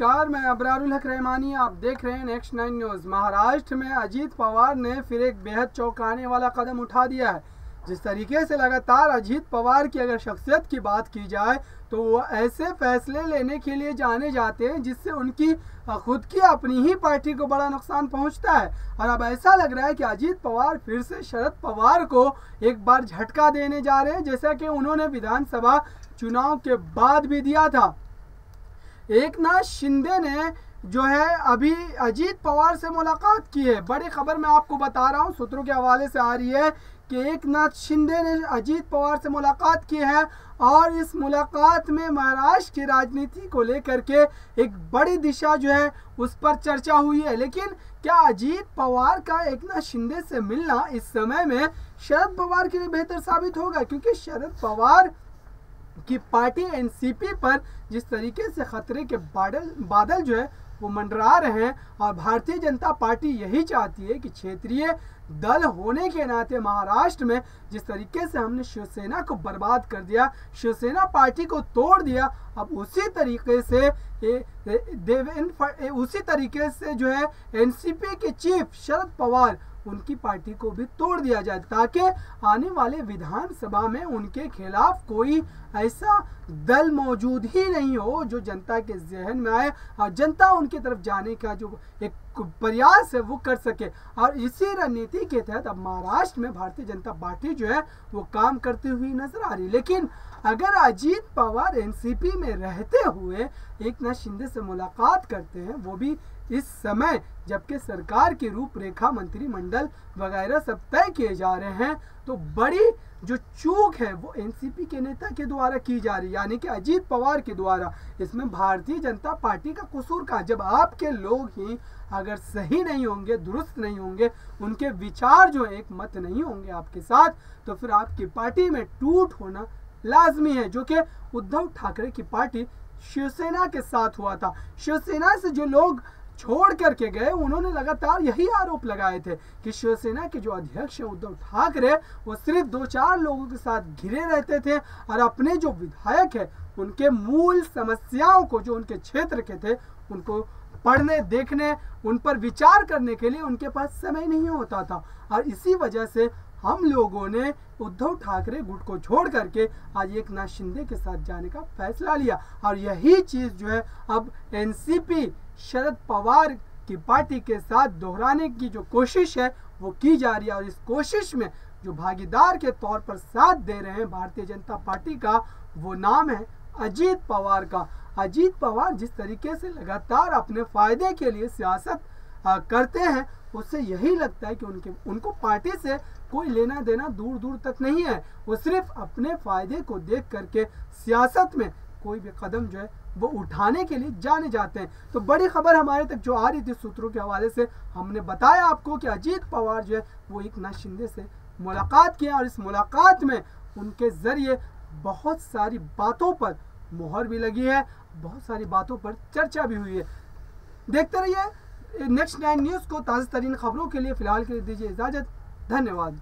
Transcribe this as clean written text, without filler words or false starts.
नमस्कार, मैं अबरारुल हक रहमानी। आप देख रहे हैं नेक्स्ट 9 न्यूज़। महाराष्ट्र में अजीत पवार ने फिर एक बेहद चौंकाने वाला कदम उठा दिया है। जिस तरीके से लगातार अजीत पवार की अगर शख्सियत की बात की जाए तो वो ऐसे फैसले लेने के लिए जाने जाते हैं जिससे उनकी खुद की अपनी ही पार्टी को बड़ा नुकसान पहुंचता है। और अब ऐसा लग रहा है कि अजीत पवार फिर से शरद पवार को एक बार झटका देने जा रहे हैं, जैसा कि उन्होंने विधानसभा चुनाव के बाद भी दिया था। एकनाथ शिंदे ने जो है अभी अजीत पवार से मुलाकात की है। बड़ी खबर मैं आपको बता रहा हूँ, सूत्रों के हवाले से आ रही है कि एकनाथ शिंदे ने अजीत पवार से मुलाकात की है और इस मुलाकात में महाराष्ट्र की राजनीति को लेकर के एक बड़ी दिशा जो है उस पर चर्चा हुई है। लेकिन क्या अजीत पवार का एकनाथ शिंदे से मिलना इस समय में शरद पवार के लिए बेहतर साबित होगा? क्योंकि शरद पवार की पार्टी एनसीपी पर जिस तरीके से खतरे के बादल जो है वो मंडरा रहे हैं और भारतीय जनता पार्टी यही चाहती है कि क्षेत्रीय दल होने के नाते महाराष्ट्र में जिस तरीके से हमने शिवसेना को बर्बाद कर दिया, शिवसेना पार्टी को तोड़ दिया, अब उसी तरीके से जो है एनसीपी के चीफ शरद पवार उनकी पार्टी को भी तोड़ दिया जाए, ताकि आने वाले विधानसभा में उनके खिलाफ कोई ऐसा दल मौजूद ही नहीं हो जो जनता के जहन में आए और जनता उनकी तरफ जाने का जो एक प्रयास है वो कर सके। और इसी रणनीति के तहत अब महाराष्ट्र में भारतीय जनता पार्टी जो है वो काम करती हुई नजर आ रही। लेकिन अगर अजीत पवार एनसीपी में रहते हुए एकनाथ शिंदे से मुलाकात करते हैं, वो भी इस समय जबकि सरकार की रूपरेखा, मंत्रिमंडल वगैरह सब तय किए जा रहे हैं, तो बड़ी जो चूक है वो एनसीपी के नेता के द्वारा की जा रही है, यानी कि अजीत पवार के द्वारा। इसमें भारतीय जनता पार्टी का कसूर का, जब आपके लोग ही अगर सही नहीं होंगे, दुरुस्त नहीं होंगे, उनके विचार जो एक मत नहीं होंगे आपके साथ, तो फिर आपकी पार्टी में टूट होना लाजमी है, जो कि उद्धव ठाकरे की पार्टी शिवसेना के साथ हुआ था। शिवसेना से जो लोग छोड़ करके गए उन्होंने लगातार यही आरोप लगाए थे कि शिवसेना के जो अध्यक्ष हैं उद्धव ठाकरे, वो सिर्फ 2-4 लोगों के साथ घिरे रहते थे और अपने जो विधायक है उनके मूल समस्याओं को, जो उनके क्षेत्र के थे, उनको पढ़ने, देखने, उन पर विचार करने के लिए उनके पास समय नहीं होता था। और इसी वजह से हम लोगों ने उद्धव ठाकरे गुट को छोड़ करके आज एकनाथ शिंदे के साथ जाने का फैसला लिया। और यही चीज जो है अब एनसीपी शरद पवार की पार्टी के साथ दोहराने की जो कोशिश है वो की जा रही है। और इस कोशिश में जो भागीदार के तौर पर साथ दे रहे हैं भारतीय जनता पार्टी का, वो नाम है अजीत पवार का। अजीत पवार जिस तरीके से लगातार अपने फायदे के लिए सियासत करते हैं, उससे यही लगता है कि उनको पार्टी से कोई लेना देना दूर दूर तक नहीं है। वो सिर्फ अपने फायदे को देख करके सियासत में कोई भी कदम जो है वो उठाने के लिए जाने जाते हैं। तो बड़ी खबर हमारे तक जो आ रही थी, सूत्रों के हवाले से हमने बताया आपको कि अजीत पवार जो है वो एकनाथ शिंदे से मुलाकात किया और इस मुलाकात में उनके जरिए बहुत सारी बातों पर मोहर भी लगी है, बहुत सारी बातों पर चर्चा भी हुई है। देखते रहिए नेक्स्ट 9 न्यूज़ को। ताज़ा तरीन खबरों के लिए फिलहाल के लिए दीजिए इजाज़त। धन्यवाद।